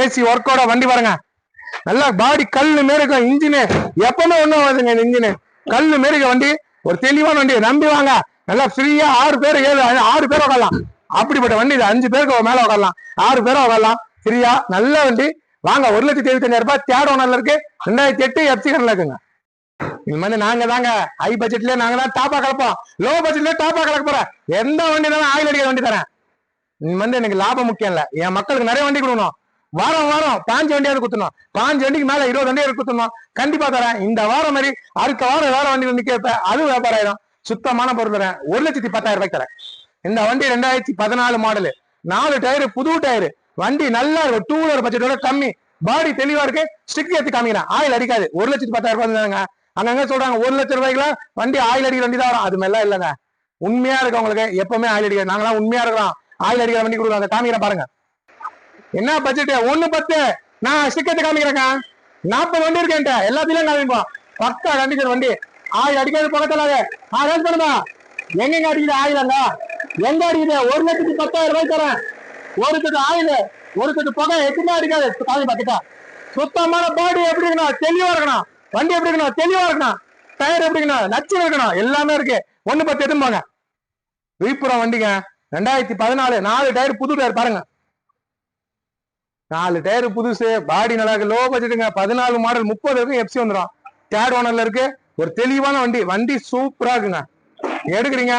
ஏசி ஒர்க்கோட வண்டி பாருங்க, நல்லா பாடி கல்லு மாரி இருக்கும். இன்ஜினு எப்பவுமே ஒண்ணும் வருதுங்க. இந்த இன்ஜினு கல்லு மாரி இருக்க வண்டி. ஒரு தெளிவான வண்டி, நம்பி வாங்க. நல்லா ஃப்ரீயா 6 பேர் 6 பேர் உட்காரலாம். அப்படிப்பட்ட வண்டி இது. 5 பேருக்கு மேல உட்காரலாம், 6 பேரும் உட்காரலாம் ஃப்ரீயா. நல்ல வண்டி வாங்க. 1,75,000 ரூபாய் தேர்ட் ஓனர்ல இருக்கு. 2008 FC கரண்ட்ல இருக்குங்க. இது மாதிரி நாங்க தாங்க ஹை பட்ஜெட்ல நாங்க தான் டாப்பா கலப்போம். லோ பட்ஜெட்ல டாப்பா கலக்க போறேன். எந்த வண்டி தானே ஆயில் அடிக்கிற வண்டி தரேன். இது வந்து எனக்கு லாபம் முக்கியம் இல்ல, என் மக்களுக்கு நிறைய வண்டி கொடுக்கணும். வாரம் 5 வண்டியாவது குத்தணும். 5 வண்டிக்கு மேல 20 வண்டியாவது குத்தணும். கண்டிப்பா தரேன். இந்த வாரம் மாதிரி அடுத்த வாரம் வேற வண்டி வந்து கேட்பேன், அது வியாபாரம் ஆயிடும். சுத்தமான பொருள் தரேன். 1,10,000 ரூபாய்க்கு தரேன். இந்த வண்டி 2014 மாடலு, 4 டயரு புது டயரு. வண்டி நல்லா இருக்கும். 2 வீலர் பட்ஜெட்டோட கம்மி, பாடி தெளிவா இருக்கு. ஸ்டிக் ஏத்தி காமிக்கிறேன், ஆயில் அடிக்காது. 1,10,000 ரூபாய் தாங்க. அங்கங்க சொல்றாங்க 1,00,000 ரூபாய்க்குல வண்டி ஆயில் அடிக்கிற வண்டி தான் வரும். அது மாதிரிலாம் இல்லைங்க. உண்மையா இருக்கு உங்களுக்கு. எப்பவுமே ஆயில் அடிக்காது. நாங்களாம் உண்மையா இருக்கிறோம். ஆயில் அடிக்கிற வண்டி கொடுக்குறோம். அதை காமிக்கிறேன் பாருங்க. என்ன பட்ஜெட்? 1,10. நான் ஸ்டிக்கத்தை காமிக்கிறேங்க. 40 வண்டி இருக்கேன்ட்ட, எல்லாத்திலும் காமிப்போம். பக்கா கண்டிஷன் வண்டி. ஆயில் அடிக்கிறது பக்கத்துல ரேஸ் பண்ணுமா? எங்க அடிக்குது ஆயிலங்க? எங்க அடிக்குது? 1,10,000 ரூபாய் தரேன். ஒரு கட்டு ஆயில், ஒரு கட்டு புகை எதுவுமே அடிக்காது. காமி பக்கத்தா. சுத்தமான பாடி எப்படி இருக்கணும், தெளிவா இருக்கணும். வண்டி எப்படி இருக்கணும், தெளிவா இருக்கணும். டயர் எப்படி இருக்கணும், நச்சு இருக்கணும். எல்லாமே இருக்கு. 1,10 எடுத்துப்பாங்க. விழுப்புரம் வண்டிங்க. 2014 4 டயர் புது டயர் பாருங்க. 4 டயர் புதுசு, பாடி நல்லா இருக்கு. லோ பட்ஜெட்டுங்க. 14 மாடல் 30 வரைக்கும் FC வந்துடும். தேர்ட் ஓனர்ல இருக்கு. ஒரு தெளிவான வண்டி. வண்டி சூப்பரா இருக்குங்க. எடுக்கிறீங்க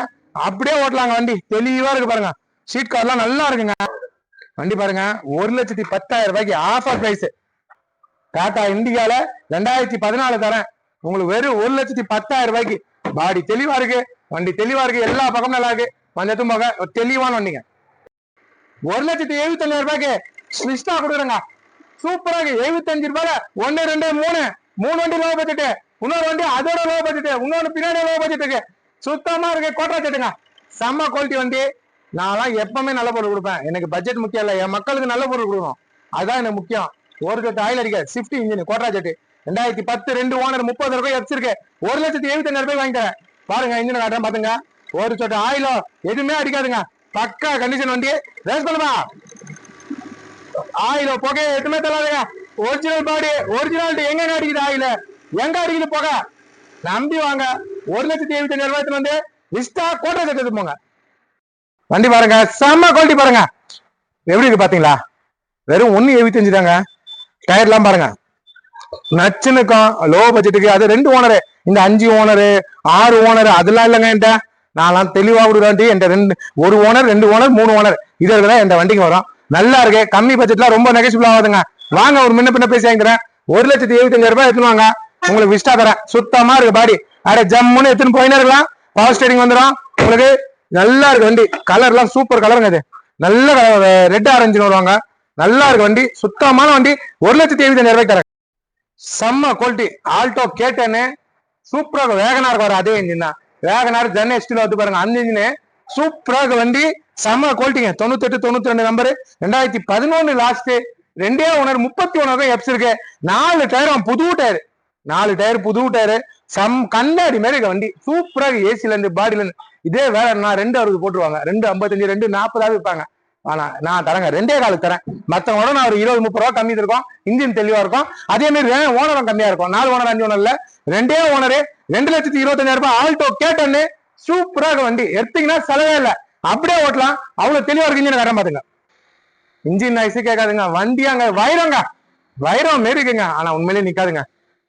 அப்படியே ஓட்டலாங்க. வண்டி தெளிவா இருக்கு பாருங்க. சீட் கவர்லாம் நல்லா இருக்குங்க. வண்டி பாருங்க, 1,10,000 ரூபாய்க்கு ஆஃபர் பிரைஸ். டாடா இண்டிகால 2014 தரேன் உங்களுக்கு. வெறும் 1,10,000 ரூபாய்க்கு. பாடி தெளிவா இருக்கு, வண்டி தெளிவா இருக்கு. எல்லா பக்கமும் நல்லா இருக்கு. கொஞ்சம் போக ஒரு தெளிவான வண்டிங்க. 1,75,000 ரூபாய்க்கு ஸ்விஸ்டா கொடுக்குறேங்க. சூப்பரா இருக்கு. 75 ரூபாய் 1 2 3 வண்டி லோ பட்ஜெட். இன்னொரு வண்டி அதோட லோ பட்ஜெட். இன்னொரு பின்னாடி லோ பட்ஜெட்டுக்கு சுத்தமா இருக்கு. கோட்டா செட்டுங்க. செம்ம குவாலிட்டி வண்டி. நான் எப்பவுமே நல்ல பொருள் கொடுப்பேன். எனக்கு பட்ஜெட் முக்கியம் இல்ல, என் மக்களுக்கு நல்ல பொருள் கொடுக்கணும். அதுதான் எனக்கு முக்கியம். ஒரு கட்டு ஆயில் அடிக்க ஸ்விஃப்ட் இன்ஜின் கோட்டா செட்டு 2010 2 ஓனர் 30 ரூபாய் FC இருக்கு. 1,75,000 ரூபாய் வாங்கி தரேன். பாருங்க இன்ஜின் காட்டுறேன் பாத்துங்க. ஒரு சொட்டு ஆயிலோ எதுவுமே அடிக்காதுங்க. பக்கா கண்டிஷன் வண்டி. ரேஸ் பண்ணுவா. ஆயிலோ புகை எதுவுமே தராதுங்க. ஒரிஜினல் பாடி, ஒரிஜினாலிட்டி. எங்க அடிக்குது ஆயில, எங்க அடிக்குது புகை, நம்பி வாங்க. 1,75,000 ரூபாய்க்கு வந்து விஸ்டா கோட்டை செட்டு போங்க. வண்டி பாருங்க, செம்ம குவாலிட்டி பாருங்க. எப்படி இருக்கு பாத்தீங்களா? வெறும் 1,75 தாங்க. டயர் எல்லாம் பாருங்க நச்சுன்னுக்கும். லோ பட்ஜெட்டுக்கு. அது 2 ஓனரு இந்த 5 ஓனர் 6 ஓனர் அதெல்லாம் இல்லைங்க. என்கிட்ட நான் தெளிவா விடுறாண்டி என்கிட்ட ஒரு ஓனர் 2 ஓனர் 3 ஓனர் இது இருக்குதான் என் வண்டிக்கு வரும். நல்லா இருக்கு, கம்மி பட்ஜெட்ல ரொம்ப நெகசிபிள் ஆகுதுங்க. வாங்க ஒரு முன்ன பின்ன பேசி வாங்கிக்கிறேன். 1,75,000 எடுத்துன்னு வாங்க, உங்களுக்கு விஸ்டா தரேன். சுத்தமா இருக்கு பாடி, அட ஜம்முன்னு எடுத்துன்னு போயினே இருக்கலாம். பவர் ஸ்டேரிங் வந்துடும் உங்களுக்கு. நல்லா இருக்கு வண்டி, கலர் எல்லாம் சூப்பர் கலருங்க. இது நல்ல ரெட் ஆரஞ்சுன்னு வருவாங்க. நல்லா இருக்கு வண்டி, சுத்தமான வண்டி. 1,75,000 தரேன். செம்ம குவாலிட்டி ஆல்டோ கேட்டேன்னு சூப்பராக வேகனார் வர அதே இன்ஜின் தான். வேகனார் ஜென் எஸ்டில வந்து பாருங்க, அந்த இன்ஜின் சூப்பராக வண்டி, செம்ம குவாலிட்டிங்க. 98 92 நம்பர், 2011 லாஸ்ட். 2 ஓனர் 31 எப்ஸ் இருக்கு. 4 டயரும் புது டயர், 4 டயர் புது டயரு. கண்ணாடி மாதிரி இருக்க வண்டி, சூப்பராக. ஏசில இருந்து பாடியில இருந்து இதே வேற நான் 260 போட்டுருவாங்க, 255 240 விற்பாங்க. ஆனா நான் தரேங்க 2.25 தரேன். மத்தவங்களோட நான் ஒரு 20-30 ரூபா கம்மி இருக்கும். இன்ஜின் தெளிவா இருக்கும். அதே மாதிரி ஓனரும் கம்மியா இருக்கும். 4 ஓனர் 5 ஓனர்ல 2 ஓனரு 2,25,000 ஆல்டோ கேட்டன்னு சூப்பராக வண்டி. எடுத்தீங்கன்னா செலவே இல்லை, அப்படியே ஓட்டலாம். அவ்வளவு தெளிவா இருக்கு. இன்ஜின் கட்ட பாத்துங்க, இன்ஜின் நாய்ஸ் கேட்காதுங்க. வண்டியாங்க வைரங்க, வைரம் மாரி இருக்குங்க. ஆனா உண்மையிலேயே நிக்காதுங்க.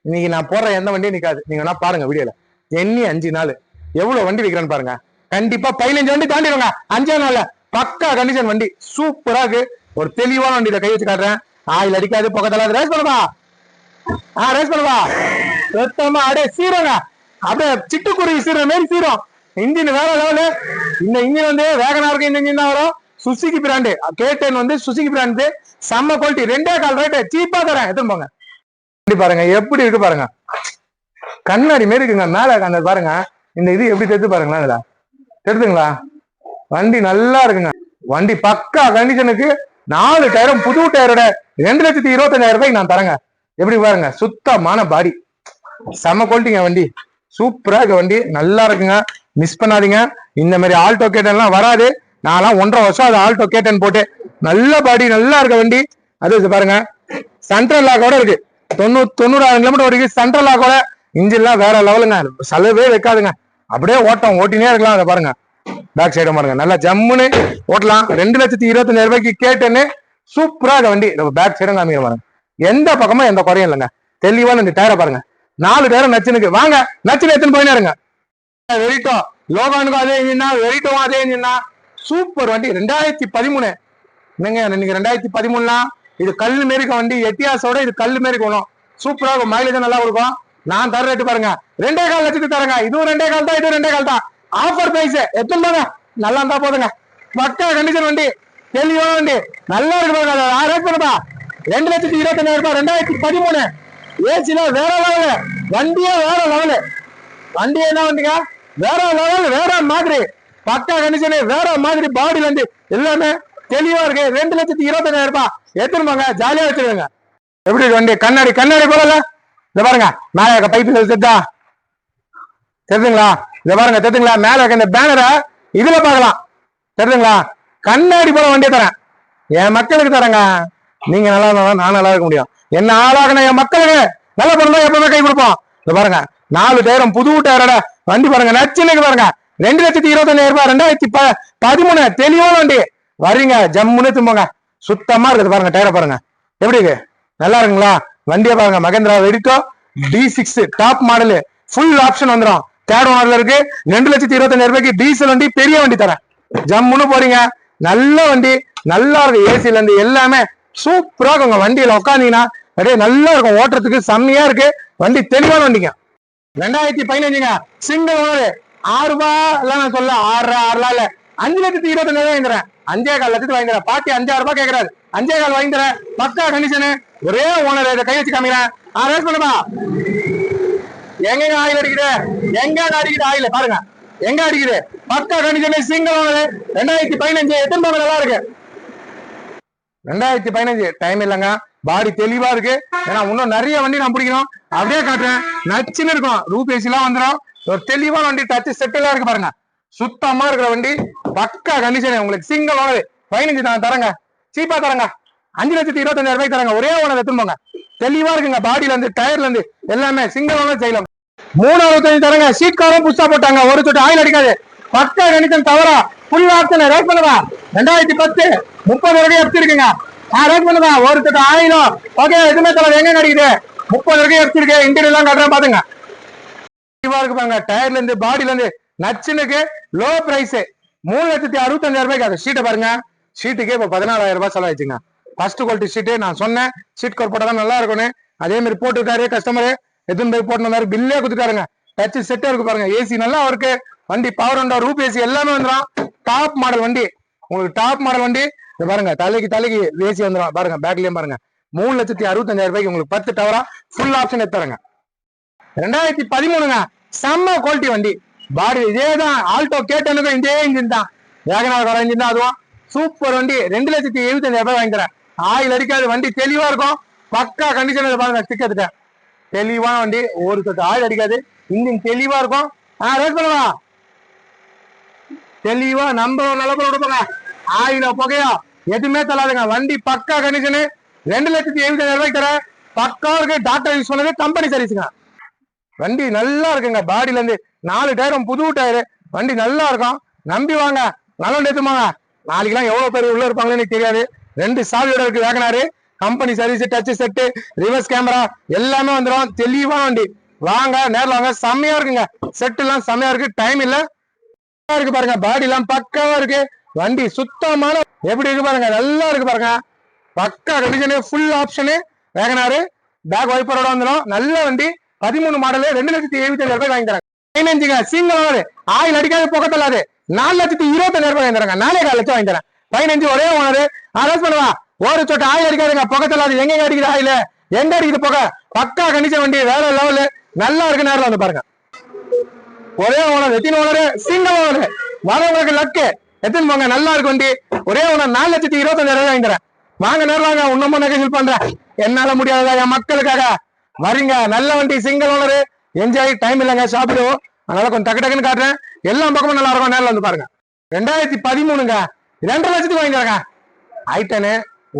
இன்னைக்கு நான் போடுற எந்த வண்டியும் நிக்காது. நீங்க வேணா பாருங்க வீடியோல. எண்ணி 5 நாள் எவ்வளவு வண்டி விற்கிறேன்னு பாருங்க. கண்டிப்பா 15 வண்டி தாண்டிடுவாங்க 5 நாள்ல. பக்கா கண்டிஷன் வண்டி, சூப்பரா இருக்கு. ஒரு தெளிவான வண்டியில கை வச்சு காட்டுறேன். ஆயில் அடிக்காது, பக்கத்துல ரேஸ் பண்ணுவா. ரேஸ் பண்ணுவா சுத்தமா அப்படியே சீரங்க, அப்படியே சிட்டுக்குருவி சீர மாரி சீரும். இன்ஜின் வேற லெவலு. இந்த இன்ஜின் வந்து வேகனாருக்கு இந்த இன்ஜின் தான் வரும். சுசுகி பிராண்டு கேட்டன் வந்து சுசுகி பிராண்டு, செம்ம குவாலிட்டி. 2.25 ரேட்டு சீப்பா தரேன், எடுத்துன்னு போங்க. பாருங்க எப்படி இருக்கு பாருங்க, கண்ணாடி மாரி இருக்குங்க. மேல அந்த பாருங்க, இந்த இது எப்படி தெரிஞ்சு பாருங்களா, இதுல தெரிஞ்சுங்களா? வண்டி நல்லா இருக்குங்க. வண்டி பக்கா கண்டிஷனுக்கு. 4 டயரும் புது டயரோட 2,25,000 நான் தரேங்க. எப்படி பாருங்க, சுத்தமான பாடி, செம்ம குவாலிட்டிங்க வண்டி. சூப்பரா இருக்கு வண்டி, நல்லா இருக்குங்க. மிஸ் பண்ணாதீங்க. இந்த மாதிரி ஆல்டோ கேட்டன் வராது. நான்லாம் 1.5 வருஷம் அது ஆல்டோ கேட்டன் போட்டு. நல்ல பாடி, நல்லா இருக்க வண்டி. அது பாருங்க, சென்ட்ரல் லாக்கோட இருக்கு. 90,000 கிலோமீட்டர் வரைக்கும் சென்ட்ரல் லாக்கோட. இன்ஜின்லாம் வேற லெவலுங்க, செலவே வைக்காதுங்க. அப்படியே ஓட்டினே இருக்கலாம். அதை பாருங்க, பேக் சைடு பாருங்க, நல்லா ஜம்முன்னு ஓட்டலாம். 2,25,000 கேட்டேன்னு சூப்பரா இருக்க வண்டி. பேக் சைடும் காமிக்க பாருங்க, எந்த பக்கமும் எந்த குறையும் இல்லைங்க. தெளிவான இந்த டயரை பாருங்க, 4 டயரும் நச்சுனுக்கு. வாங்க நச்சுன்னு எடுத்துன்னு போயினே இருங்க. வெரிட்டோ லோகானுக்கும் அதே இன்ஜின் தான், வெரிட்டோவும் அதே இன்ஜின் தான். சூப்பர் வண்டி. 2013 என்னங்க, நீங்க 2013 இது கல்லு மாரி வண்டி. எட்டியாஸோட இது கல்லு மாரி போகணும். சூப்பரா இருக்கும், மைலேஜ் நல்லா கொடுக்கும். நான் தர ரேட்டு பாருங்க, 2.25 லட்சத்துக்கு தரங்க. இதுவும் 2.25 தான், இதுவும் 2.25 தான். ஆஃபர் பிரைஸ் எடுத்துன்னு போங்க, நல்லா இருந்தா போதுங்க. பக்கா கண்டிஷன் வண்டி, தெளிவான வண்டி, நல்லா இருக்கு பாருங்க. ரேட் பண்ணுப்பா 2,25,000 2013 ஏசில வேற லெவலு. வண்டியே வேற லெவலு. வண்டி என்ன வண்டிங்க, வேற லெவல், வேற மாதிரி. பக்கா கண்டிஷனு, வேற மாதிரி. பாடியில இருந்து எல்லாமே தெளிவா இருக்கு. 2,25,000 எடுத்துன்னு போங்க, ஜாலியா வச்சிருங்க. எப்படி வண்டி, கண்ணாடி கண்ணாடி போல. இத பாருங்க, மேல பைப்பு தெரிஞ்சா தெரிஞ்சுங்களா? இத பாருங்க தெரிஞ்சுங்களா? மேல இருக்க இந்த பேனரை இதுல பாக்கலாம், தெரிஞ்சுங்களா? கண்ணாடி போல வண்டியை தரேன், என் மக்களுக்கு தரேங்க. நீங்க நல்லா இருந்தா நான் நல்லா இருக்க முடியும். என்ன ஆளாகணும், என் மக்களுக்கு நல்லா பண்ணா எப்பவுமே கை கொடுப்போம். இத பாருங்க, 4 டயரும் புது டயரோட வண்டி பாருங்க, நச்சுன்னு பாருங்க. 2,25,000 2013 தெளிவான வண்டி. வரீங்க ஜம்முன்னு திரும்பங்க, சுத்தமா இருக்குது பாருங்க. டயரை பாருங்க எப்படி இருக்கு, நல்லா இருக்குங்களா? வண்டியை பாருங்க, Mahindra Verito D6 top model, full option வந்துடும். 3rd ஓனர்ல இருக்கு. 2,25,000 டீசல் வண்டி, பெரிய வண்டி தரேன். ஜம்முன்னு போறீங்க, நல்ல வண்டி, நல்லா இருக்கு. ஏசில இருந்து எல்லாமே சூப்பரா இருக்கும். உங்க வண்டியில உட்காந்தீங்கன்னா அப்படியே நல்லா இருக்கும், ஓட்டுறதுக்கு செம்மையா இருக்கு. வண்டி தெளிவான வண்டிங்க. 2015 சிங்கிள் ஓனர். 6 ரூபாய் எல்லாம் நான் சொல்ல, 6 இல்ல, 5,25,000 வாங்கிக்கிறேன். 5.25 லட்சத்துக்கு வாங்கிக்கிறேன். பாட்டி 5,000 ரூபாய் கேட்கறாரு, 5.25 வாங்கிக்கிறேன். பக்கா கண்டிஷனு, ஒரே ஓனர். இதை கை வச்சு காமிக்கிறேன். ரேஸ் பண்ணுப்பா. எங்க ஆயில் அடிக்குது, எங்க அடிக்குது ஆயில் பாருங்க, எங்க அடிக்குது. பக்கா கண்டிஷனு, சிங்கிள் ஓனர். 2015 எத்தனை ரூபாய் நல்லா இருக்கு. 2015 டைம் இல்லைங்க, பாடி தெளிவா இருக்கு. ஏன்னா இன்னும் நிறைய வண்டி நான் பிடிக்கணும். அப்படியே காட்டுறேன், நச்சுன்னு இருக்கும். ரூபேசி எல்லாம் வந்துடும். ஒரு தெளிவான வண்டி, டச் செட்டிலா இருக்கு பாருங்க, சுத்தமா இருக்கிற வண்டி. பக்கா கண்டிஷன். உங்களுக்கு சிங்கிள் ஓனர் 15 நான் தரேங்க, சீப்பா தரேங்க. 5,25,000 தரேங்க. ஒரே ஓனர் எடுத்துன்னு போங்க, தெளிவா இருக்குங்க. பாடியில இருந்து டயர்ல இருந்து எல்லாமே சிங்கிள் ஓனர் செய்யலாம். 3,25 தரேங்க. சீட் கவரும் புதுசா போட்டாங்க, ஒரு சொட்டு ஆயில் அடிக்காது. பக்கா கண்டிஷன் தவறா, ஃபுல் ஆப்ஷன். ரேட் பண்ணுவா 2010 30 வரைக்கும் எப்படி இருக்குங்க. ரேட் பண்ணுவா, ஒரு சொட்டு ஆயிலும் ஓகே. எதுவுமே தவிர எங்க அடிக்குது. 30 வரைக்கும் எப்படி இருக்கு. இன்டீரியர் எல்லாம் காட்டுறேன் பாத்துங்க. இருக்கு பாருங்க. டயர்ல இருந்து பாடியில இருந்து நச்சுனுக்கு லோ பிரைஸ் 3,65,000 ரூபாய்க்கு. அது ஷீட்டை பாருங்க. ஷீட்டுக்கே இப்ப 14,000 ரூபாய் செலவாயிடுச்சுங்க. First quality sheet. நான் சொன்னேன் ஷீட் கவர் போட்டா நல்லா இருக்கும்னு. அதே மாதிரி போட்டுட்டாரு கஸ்டமரு. எத்தனை போய் போட்டு வந்தாரு, பில்லே கொடுத்துட்டாருங்க. டச் செட்டே இருக்கு பாருங்க. ஏசி நல்லா இருக்கு வண்டி. பவர் விண்டோ, ரூப் ஏசி எல்லாமே வந்துடும். டாப் மாடல் வண்டி. உங்களுக்கு டாப் மாடல் வண்டி பாருங்க. தலைக்கு ஏசி வந்துடும் பாருங்க. பேக்லயும் பாருங்க. 3,65,000 ரூபாய்க்கு உங்களுக்கு 10 டவரா ஃபுல் ஆப்ஷன் எடுத்துறங்க. 2013ங்க. செம்ம குவாலிட்டி வண்டி. பாடி இதேதான். ஆல்டோ கேட்டனுக்கும் இதே இன்ஜின் தான். வேகனார் வர இன்ஜின் தான். அதுவும் சூப்பர் வண்டி. 2,75,000 ரூபாய் வாங்கி தரேன். ஆயில் அடிக்காது வண்டி. தெளிவா இருக்கும். பக்கா கண்டிஷன் பாருங்க. ஸ்டிக்கர் தெளிவான வண்டி. ஒரு சொட்டு ஆயில் அடிக்காது. இன்ஜின் தெளிவா இருக்கும். ரேட் பண்ணலாம். தெளிவா நம்ம நல்ல பொருள் கொடுப்பாங்க. ஆயில புகையா எதுவுமே தள்ளாதுங்க. வண்டி பக்கா கண்டிஷனு. 2,70,000 ரூபாய்க்கு தர. பக்கா இருக்கு. டாக்டர் யூஸ் பண்ணது கம்பெனி சர்வீஸுங்க. வண்டி நல்லா இருக்குங்க. பாடியில இருந்து 4 டயரும் புது டயரு. வண்டி நல்லா இருக்கும். நம்பி வாங்க. நல்லா எடுத்துமாங்க. நாளைக்கெல்லாம் எவ்வளவு பேர் உள்ள இருப்பாங்கன்னு தெரியாது. 2 சாவியோட இருக்கு Wagon R. Company service, touch set, reverse camera எல்லாமே வந்துடும். தெளிவான வண்டி. வாங்க நேரில் வாங்க. செம்மையா இருக்குங்க. செட் எல்லாம் செம்மையா இருக்கு. டைம் இல்ல இருக்கு பாருங்க. பாடி எல்லாம் பக்காவா இருக்கு. வண்டி சுத்தமான எப்படி இருக்கு பாருங்க. நல்லா இருக்கு பாருங்க. பக்கா condition. Full option WagonR. Back வைப்பரோட வந்துடும். நல்ல வண்டி. 13 மாடலு. 2,75,000 ரூபாய் வாங்கி தராங்க. 15ங்க. சிங்கிள் ஆயில் அடிக்காது புகத்தலாது. 4,25,000 ரூபாய் வாங்கி தராங்க. 4,4 லட்சம் வாங்கி தரேன். 15 ஒரே ஓனரு. அரேஞ்ச் பண்ணுவா. ஒரு சொட்டு ஆயில் அடிக்காதுங்க. புகத்தலாது. எங்க அடிக்குது ஆயில், எங்க அடிக்குது புகை. பக்கா கண்டிஷன் வண்டி. வேற லெவலு. நல்லா இருக்கு. நேரில் வந்து பாருங்க. ஒரே ஓனர். எத்தனை ஓனரு? Single owner. வரவங்களுக்கு லக்கு. எத்தனை போங்க. நல்லா இருக்கு வண்டி. ஒரே ஓனர். 4,25,000 ரூபாய் வாங்கி தரேன். வாங்க நேரில் வாங்க. இன்னும் நெகோசியேட் பண்றேன். என்னால முடியாதா என் மக்களுக்காக. வரீங்க. நல்ல வண்டி. Single owner. என்ஜாய். டைம் இல்லைங்க சாப்பிடுவோம். அதனால கொஞ்சம் டக்கு டக்குன்னு காட்டுறேன். எல்லா பக்கமும் நல்லா இருக்கும். நேரில் வந்து பாருங்க. 2013ங்க. 2,00,000 ரூபாய்க்கு வாங்கி தராங்க. ஐட்டனு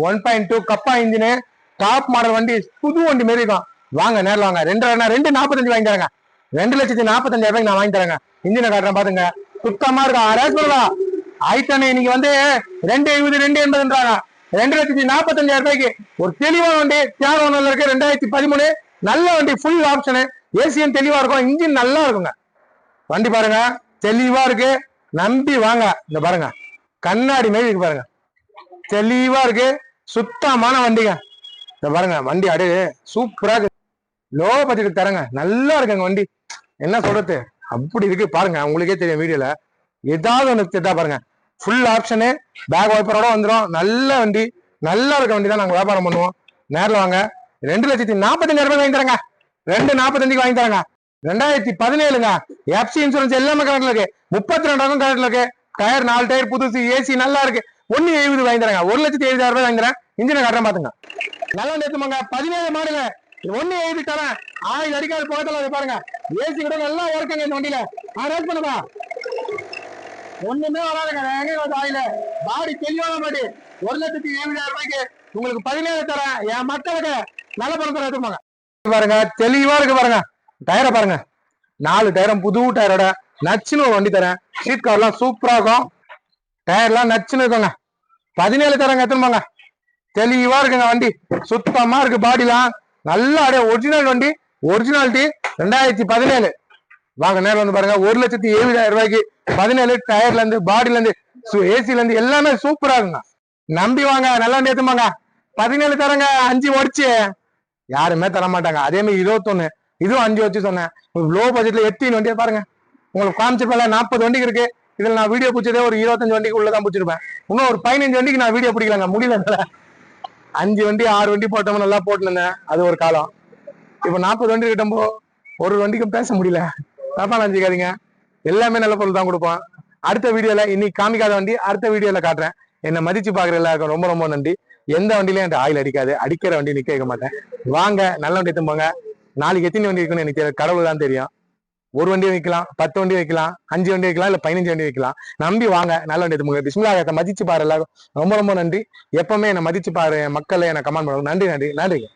1.2 கப்பா இன்ஜினு. டாப் மாடல் வண்டி. புது வண்டி மாரி இருக்கும். வாங்க நேரில் வாங்க. 2,45,000 வாங்கி தராங்க. 2,45,000 ரூபாய்க்கு நான் வாங்கி தரேங்க. இன்ஜினை காட்டுறேன் பாத்துங்க. சுத்தமா இருக்கும். அரேஞ்ச் பண்ணலாம். ஐட்டனு இன்னைக்கு வந்து 2,70,000 2,80,000 2,45,000 ரூபாய்க்கு ஒரு தெளிவான வண்டி. தேர் ஓனர்ல இருக்கு. 2013 நல்ல வண்டி. Full option. ஏசியும் தெளிவா இருக்கும். இன்ஜின் நல்லா இருக்குங்க. வண்டி பாருங்க. தெளிவா இருக்கு. நம்பி வாங்க. இந்த பாருங்க. கண்ணாடி மாதிரி இருக்கு பாருங்க. தெளிவா இருக்கு. சுத்தமான வண்டிங்க. இந்த பாருங்க. வண்டி அப்படியே சூப்பரா இருக்கு. லோ பட்ஜெட் தரங்க. நல்லா இருக்குங்க வண்டி. என்ன சொல்றது அப்படி இருக்கு பாருங்க. உங்களுக்கே தெரியும் வீடியோல. ஏதாவது ஒன்று திட்டா பாருங்க. Full option. பேக் வைப்பரோட வந்துடும். நல்ல வண்டி. நல்லா இருக்க வண்டி தான் நாங்க வியாபாரம் பண்ணுவோம். நேரில் வாங்க. 2,45,000 ரூபாய் வாங்கி தரங்க. 2,45,000 வாங்கி தரங்க. 2017ங்க. எஃப்சி இன்சூரன்ஸ் எல்லாமே கரெக்ட்ல இருக்கு. 32 கரெக்ட்ல இருக்கு. டயர் 4 டயர் புதுசு. ஏசி நல்லா இருக்கு. 1,70,000 வாங்கி தரங்க. 1,70,000 ரூபாய் வாங்கி தரேன். இன்ஜினை காட்டுறேன் பாத்துங்க. நல்லா நேற்றுமாங்க. 17 மாடல 1,70,000 தரேன். ஆயில் அடிக்காது பக்கத்துல பாருங்க. ஏசி கூட நல்லா இருக்குங்க இந்த வண்டியில. ரேட் பண்ணுவா. ஒண்ணுமே வராதுங்க. ஆயில பாடி தெளிவான பாடி. 1,70,000 ரூபாய்க்கு உங்களுக்கு 17 தரேன். என் மக்களுக்கு நல்ல பணத்தை எடுத்துப்பாங்க. பாருங்க. தெளிவா இருக்கு பாருங்க. டயரை பாருங்க. 4 டயரும் புது டயரோட நச்சுன்னு ஒரு வண்டி தரேன். சீட் கவர் எல்லாம் சூப்பரா இருக்கும். டயர்லாம் நச்சுன்னு இருக்குங்க. 17 தரங்க. எத்தனை தெளிவா இருக்குங்க வண்டி. சுத்தமா இருக்கு. பாடிலாம் நல்லா அப்படியே ஒரிஜினல் வண்டி. ஒரிஜினாலிட்டி. 2017. வாங்க நேரில் வந்து பாருங்க. 1,70,000 ரூபாய்க்கு 17 டயர்ல இருந்து பாடியில இருந்து ஏசில இருந்து எல்லாமே சூப்பரா இருக்குங்க. நம்பி வாங்க. நல்லா நேத்துமாங்க. 17 தரங்க. 5 உடச்சு யாருமே தர மாட்டாங்க. அதே மாதிரி 21. இதுவும் 5 வச்சு சொன்னேன். லோ பட்ஜெட்ல 8 வண்டியை பாருங்க. உங்களுக்கு காமிச்சிருப்பேன். 40 வண்டிக்கு இருக்கு. இதுல நான் வீடியோ பிடிச்சதே ஒரு 25 வண்டிக்கு உள்ளதான் பிடிச்சிருப்பேன். இன்னும் ஒரு 15 வண்டிக்கு நான் வீடியோ பிடிக்கலாங்க. முடியல. 5 வண்டி 6 வண்டி போட்டோம். நல்லா போட்டுருந்தேன். அது ஒரு காலம். இப்ப 40 வண்டி கிட்டப்போ ஒரு வண்டிக்கும் பேச முடியல. தப்பா நினைச்சுக்காதீங்க. எல்லாமே நல்ல பொருள் தான் கொடுப்போம். அடுத்த வீடியோல இன்னைக்கு காமிக்காத வண்டி அடுத்த வீடியோல காட்டுறேன். என்னை மதிச்சு பாக்குற எல்லாருக்கும் ரொம்ப ரொம்ப நன்றி. எந்த வண்டியிலும் என்கிட்ட ஆயில் அடிக்காது. அடிக்கிற வண்டி நிக்க வைக்க மாட்டேன். வாங்க. நல்ல வண்டி எடுத்துப்பாங்க. நாளைக்கு எத்தனை வண்டி இருக்குன்னு எனக்கு கடவுள் தான் தெரியும். ஒரு வண்டி வைக்கலாம், 10 வண்டி வைக்கலாம், 5 வண்டி வைக்கலாம், இல்ல 15 வண்டி வைக்கலாம். நம்பி வாங்க. நல்ல வண்டி எடுத்துப்பாங்க. பிஸ்மில்லாஹ். மதிச்சு பாரு எல்லாரும். ரொம்ப ரொம்ப நன்றி. எப்பவுமே என்னை மதிச்சு பாரு. என் மக்களை என்னை கமெண்ட் பண்ணுவாங்க. நன்றி நன்றி நன்றி.